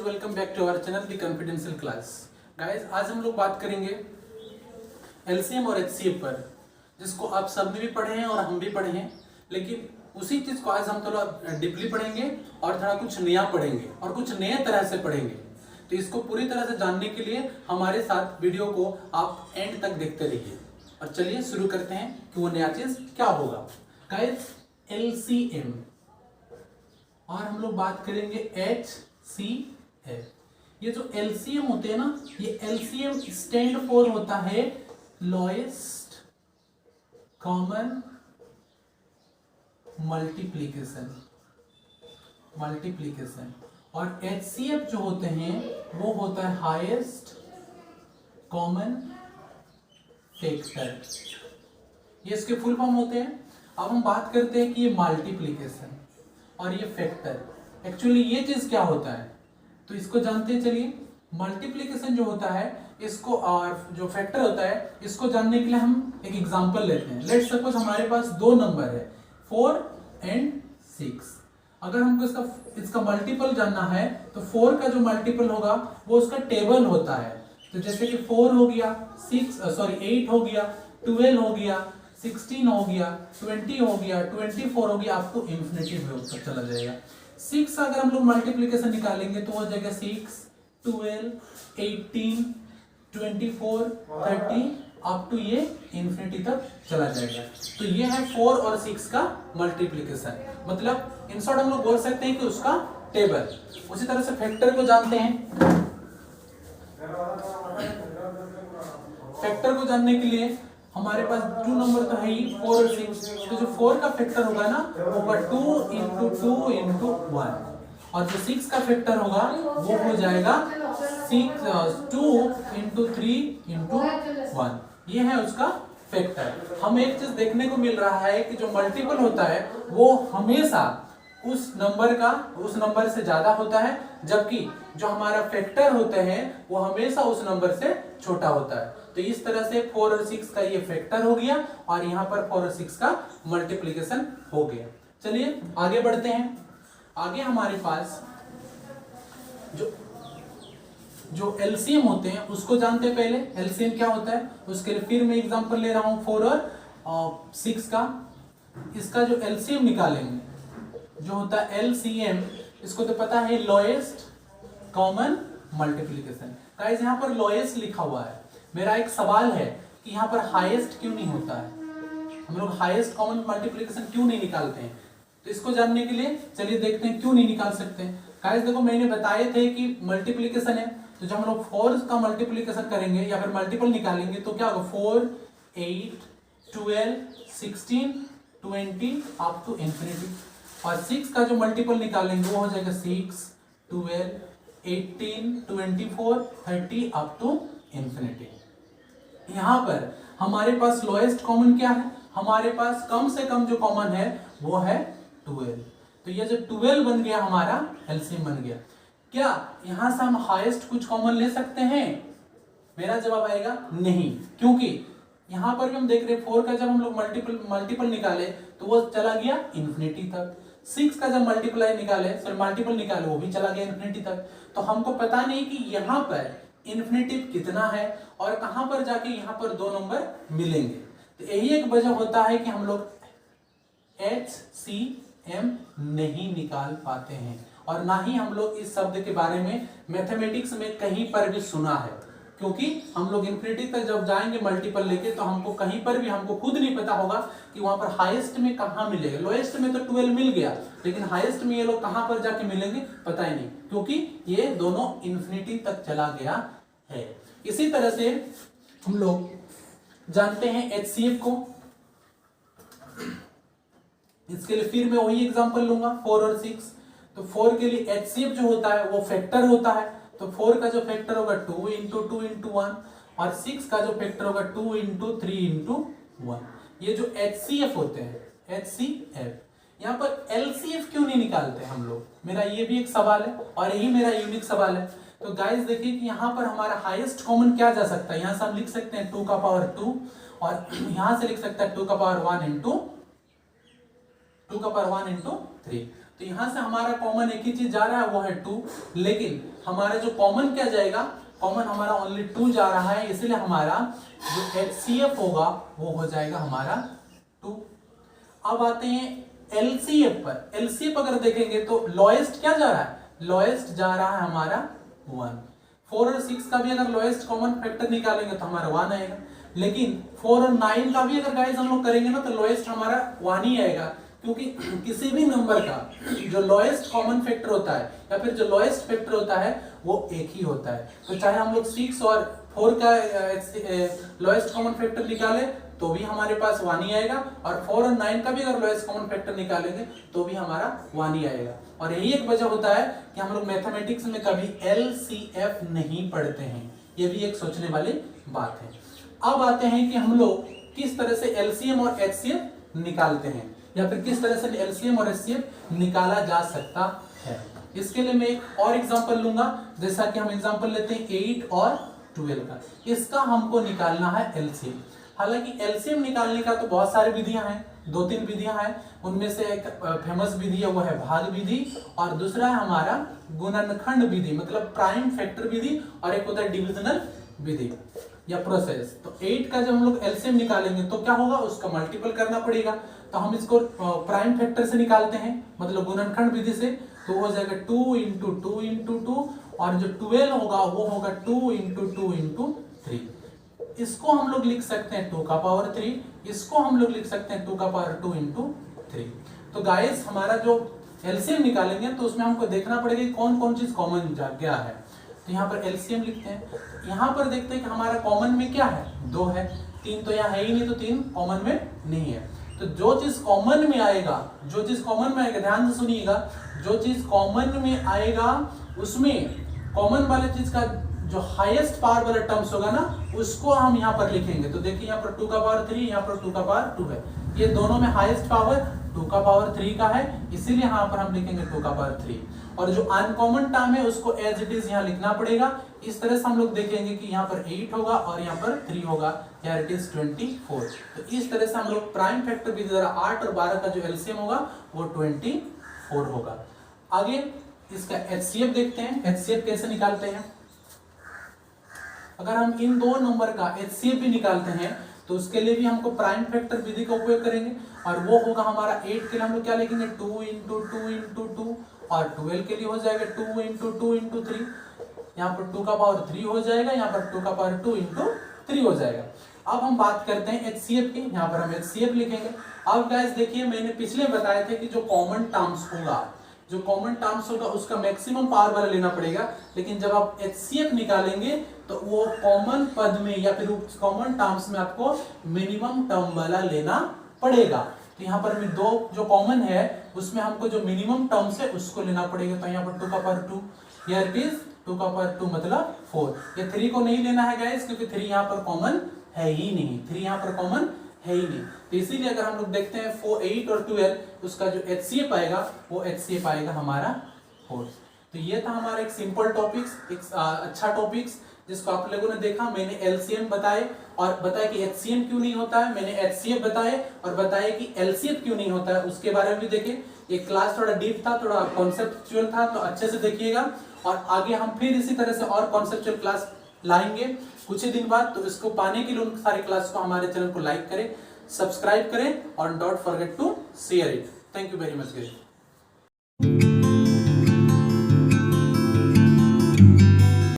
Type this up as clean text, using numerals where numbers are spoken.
Welcome back to our channel the confidential class. Guys, आज हम लोग बात करेंगे एलसीएम और एचसीएफ पर, जिसको आप सबने भी पढ़े हैं और हम भी पढ़े हैं। लेकिन उसी चीज को आज हम थोड़ा डीपली पढ़ेंगे और थोड़ा कुछ नया पढ़ेंगे और कुछ नए तरह से पढ़ेंगे। तो इसको पूरी तरह से जानने के लिए हमारे साथ वीडियो को आप एंड तक देखते रहिए। और चलिए शुरू करते हैं कि वो नया चीज क्या होगा। गाइस, एलसीएम और हम लोग बात करेंगे एचसीएफ। ये जो एलसीएम होते हैं ना, ये एलसीएम स्टैंड फॉर होता है लोएस्ट कॉमन मल्टीप्लीकेशन और एचसीएफ जो होते हैं वो होता है हाईएस्ट कॉमन फैक्टर। ये इसके फुल फॉर्म होते हैं। अब हम बात करते हैं कि ये मल्टीप्लीकेशन और ये फैक्टर एक्चुअली ये चीज क्या होता है, तो इसको जानते हैं। चलिए, मल्टीप्लिकेशन जो होता है इसको और जो फैक्टर होता है इसको जानने के लिए हम एक एग्जांपल लेते हैं। लेट्स सपोज हमारे पास दो नंबर है 4 और 6। अगर हमको इसका मल्टीपल जानना है तो 4 का जो मल्टीपल होगा वो उसका टेबल होता है। तो जैसे कि 4 हो गया, 8 हो गया, 12 हो गया, 16 हो गया, 20 हो गया, 24 हो गया, आपको इंफिनिटी में तक चला जाएगा। 6 अगर हम लोग मल्टीप्लिकेशन निकालेंगे तो हो जाएगा 6, 12, 18, 24, 30 अप टू ये इंफिनिटी तक चला जाएगा। तो ये है 4 और 6 का मल्टीप्लिकेशन। मतलब इन शॉर्ट हम लोग बोल सकते हैं कि उसका टेबल। उसी तरह से फैक्टर को जानते हैं। फैक्टर को जानने के लिए हमारे पास 2 नंबर तो है ही, 4 और 6। तो जो 4 का फैक्टर होगा ना वो होगा 2 इंटू 2 इंटू 1 और जो 6 का फैक्टर होगा वो हो जाएगा 2 इंटू 3 इंटू 1। ये है उसका फैक्टर। हमें एक चीज देखने को मिल रहा है कि जो मल्टीपल होता है वो हमेशा उस नंबर से ज्यादा होता है, जबकि जो हमारा फैक्टर होते हैं वो हमेशा उस नंबर से छोटा होता है। तो इस तरह से 4 और 6 का ये फैक्टर हो गया और यहाँ पर 4 और 6 का मल्टीप्लिकेशन हो गया। चलिए आगे बढ़ते हैं। आगे हमारे पास जो एलसीएम होते हैं उसको जानते हैं। पहले एलसीएम क्या होता है उसके लिए फिर मैं एग्जांपल ले रहा हूँ 4 और 6 का। इसका जो एलसीएम निकालेंगे जो होता है एलसीएम, इसको तो पता है लोएस्ट कॉमन मल्टीप्लिकेशन। गाइस, यहाँ पर लोएस्ट लिखा हुआ है। मेरा एक सवाल है कि यहाँ पर हाईएस्ट क्यों नहीं होता है, हम लोग हाईएस्ट कॉमन मल्टीप्लिकेशन क्यों नहीं निकालते हैं। तो इसको जानने के लिए चलिए देखते हैं क्यों नहीं निकाल सकते। गाइस देखो, मैंने बताए थे कि मल्टीप्लिकेशन है, तो जब हम लोग 4 का मल्टीप्लिकेशन करेंगे या फिर मल्टीपल निकालेंगे तो क्या होगा 4, 8, 12, 16, 20 अप टू इंफिनिटी। और 6 का जो मल्टीपल निकालेंगे वो हो जाएगा 6, 12, 18, 24, 30 अप टू इंफिनिटी। यहाँ पर हमारे पास लोएस्ट कॉमन क्या है, हमारे पास कम से कम जो कॉमन है वो है 12। तो ये जो 12 बन गया हमारा एलसीएम बन गया। क्या यहां से हम हाईएस्ट कुछ कॉमन ले सकते हैं? मेरा जवाब आएगा नहीं, क्योंकि यहां पर भी हम देख रहे हैं 4 का जब हम लोग मल्टीपल निकाले तो वो चला गया इंफिनिटी तक। 6 का जब मल्टीपल निकाले वो भी चला गया इंफिनिटी तक। तो हमको पता नहीं कि यहाँ पर इंफिनिटी कितना है और कहां पर जाके यहाँ पर दो नंबर मिलेंगे। तो यही एक वजह होता है कि हम लोग HCM नहीं निकाल पाते हैं और ना ही हम लोग इस शब्द के बारे में मैथमेटिक्स में कहीं पर भी सुना है, क्योंकि हम लोग इंफिनिटी तक जब जाएंगे मल्टीपल लेके तो हमको कहीं पर भी हमको खुद नहीं पता होगा कि वहां पर हाईएस्ट में कहां मिलेगा। लोएस्ट में तो 12 मिल गया, लेकिन हाईएस्ट में ये लोग कहां पर जाके मिलेंगे पता ही नहीं, क्योंकि ये दोनों इंफिनिटी तक चला गया है। इसी तरह से हम लोग जानते हैं एचसीएफ को। इसके लिए फिर मैं वही एग्जांपल लूंगा 4 और 6। तो 4 के लिए एचसीएफ जो होता है वो फैक्टर होता है। तो 4 का जो फैक्टर होगा 2 इंटू 2 इंटू 1 और 6 का जो फैक्टर होगा 2 इंटू 3 इंटू 1। ये जो एचसीएफ होते हैं एचसीएफ, यहाँ पर एलसीएफ क्यों नहीं निकालते हम लोग, मेरा ये भी एक सवाल है और यही मेरा यूनिक सवाल है। तो गाइस देखिए कि यहाँ पर हमारा हाईएस्ट कॉमन क्या जा सकता है। यहाँ से हम लिख सकते हैं 2 का पावर 2 और यहाँ से लिख सकते हैं 2 का पावर 1 इंटू 3। तो यहाँ से हमारा कॉमन एक ही चीज जा रहा है, वो है 2, लेकिन हमारा जो कॉमन क्या जाएगा, कॉमन हमारा ओनली 2 जा रहा है, इसलिए हमारा जो HCF होगा वो हो जाएगा हमारा 2। अब आते हैं LCF पर। LCF अगर देखेंगे तो लोएस्ट क्या जा रहा है, लोएस्ट जा रहा है हमारा 1। 4 और 6 का भी अगर लोएस्ट कॉमन फैक्टर निकालेंगे तो हमारा 1 आएगा, लेकिन 4 और 9 का भी अगर गाइस हम लोग करेंगे ना तो लोएस्ट हमारा 1 ही आएगा, क्योंकि किसी भी नंबर का जो लोएस्ट कॉमन फैक्टर होता है या फिर जो लोएस्ट फैक्टर होता है वो एक ही होता है। तो चाहे हम लोग 6 और 4 का लोएस्ट कॉमन फैक्टर निकाले तो भी हमारे पास 1 ही आएगा, और 4 और 9 का भी अगर लोएस्ट कॉमन फैक्टर निकालेंगे तो भी हमारा 1 ही आएगा। और यही एक वजह होता है कि हम लोग मैथमेटिक्स में कभी LCF नहीं पढ़ते हैं, ये भी एक सोचने वाली बात है। अब आते हैं कि हम लोग किस तरह से LCM और HCF निकालते हैं, या फिर किस तरह से LCM और HCF निकाला जा सकता है। इसके लिए मैं एक और एग्जांपल लूंगा, जैसा कि हम एग्जांपल लेते हैं 8 और 12 का। इसका हमको निकालना है LCM। हालांकि LCM निकालने का तो बहुत सारी विधियां हैं, 2-3 विधियां हैं। उनमें से एक फेमस विधि है वो है भाग विधि, और दूसरा है हमारा गुणनखंड विधि, मतलब प्राइम फैक्टर विधि, और एक होता है डिविजनल विधि या प्रोसेस। तो 8 का जब हम लोग LCM निकालेंगे तो क्या होगा, उसका मल्टीपल करना पड़ेगा। तो हम इसको प्राइम फैक्टर से निकालते हैं, मतलब गुणनखंड विधि से, तो हो जाएगा 2 इंटू 2 इंटू 2, और जो 12 होगा वो होगा 2 इंटू 2 इंटू 3। इसको हम लोग लिख सकते हैं 2 का पावर 3, इसको हम लोग लिख सकते हैं 2 का पावर 2 इंटू 3। तो गाइस हमारा जो LCM निकालेंगे तो उसमें हमको देखना पड़ेगा कि कौन कौन चीज कॉमन गया है। तो यहाँ पर LCM लिखते हैं, यहाँ पर देखते हैं कि हमारा कॉमन में क्या है, 2 है, 3 तो यहाँ है ही नहीं, तो 3 कॉमन में नहीं है। तो जो चीज कॉमन में आएगा, जो चीज कॉमन में आएगा, ध्यान से सुनिएगा, जो चीज कॉमन में आएगा उसमें कॉमन वाले चीज का जो हाईएस्ट पावर वाला टर्म्स होगा ना, उसको हम यहाँ पर लिखेंगे। तो देखिए यहाँ पर 2 का पावर 3, यहाँ पर 2 का पावर 2 है, ये दोनों में हाईएस्ट पावर 2 का पावर 3 का है, इसीलिए यहाँ पर हम लिखेंगे 2 का पावर 3। और जो अनकॉमन टर्म है उसको एज इट इज यहाँ लिखना पड़ेगा। इस तरह से हम लोग देखेंगे कि यहाँ पर 8 होगा और यहाँ पर 3 होगा, यहाँ इट इज 24। तो इस तरह से हम लोग प्राइम फैक्टर विधि द्वारा 8 और 12 का जो LCM होगा वो 24 होगा। आगे इसका HCF देखते हैं, HCF कैसे निकालते हैं। अगर हम इन दो नंबर का HCF भी निकालते हैं तो उसके लिए भी हमको प्राइम फैक्टर विधि का उपयोग करेंगे, और वो होगा हमारा 8 के लिए हम लोग क्या लिखेंगे, 2 इंटू 2 इंटू 2, और 12 के लिए हो जाएगा 2 इंटू 2 इंटू 3। यहाँ पर 2 का पावर 3 हो जाएगा, यहाँ पर 2 का पावर 2 इंटू 3 हो जाएगा। अब हम बात करते हैं HCF की, यहाँ पर हम HCF लिखेंगे। अब गाइस देखिए, मैंने पिछले बताए थे कि जो कॉमन टर्म्स होगा, जो कॉमन टर्म्स होगा उसका मैक्सिमम पावर वाला लेना पड़ेगा, लेकिन जब आप HCF निकालेंगे तो वो कॉमन पद में या फिर कॉमन टर्म्स में आपको मिनिमम टर्म वाला लेना पड़ेगा। तो यहाँ पर भी दो जो कॉमन है उसमें हमको जो मिनिमम टर्म्स है उसको लेना पड़ेगा। तो यहाँ पर 2 का पावर 2, हियर इट इज 2 का पावर 2 मतलब 4। ये 3 को नहीं लेना है गाइस, क्योंकि 3 यहाँ पर कॉमन है ही नहीं, 3 यहाँ पर कॉमन है ही नहीं। तो इसीलिए अगर हम लोग देखते हैं 4, 8 और 12, उसका जो HCF आएगा वो HCF आएगा हमारा 4। तो ये था हमारा एक सिंपल टॉपिक्स, एक अच्छा टॉपिक्स जिसको आप लोगों ने देखा। मैंने LCM बताए और बताया कि HCM क्यों नहीं होता है, मैंने HCF बताए और बताया कि LCF क्यों नहीं होता है, उसके बारे में भी देखे। ये क्लास थोड़ा डीप था, थोड़ा कॉन्सेप्चुअल था, तो अच्छे से देखिएगा। और आगे हम फिर इसी तरह से और कॉन्सेप्चुअल क्लास लाएंगे कुछ ही दिन बाद। तो इसको पाने के लिए उन सारे क्लास को हमारे चैनल को लाइक करें, सब्सक्राइब करें और don't forget to share it. Thank you very much guys.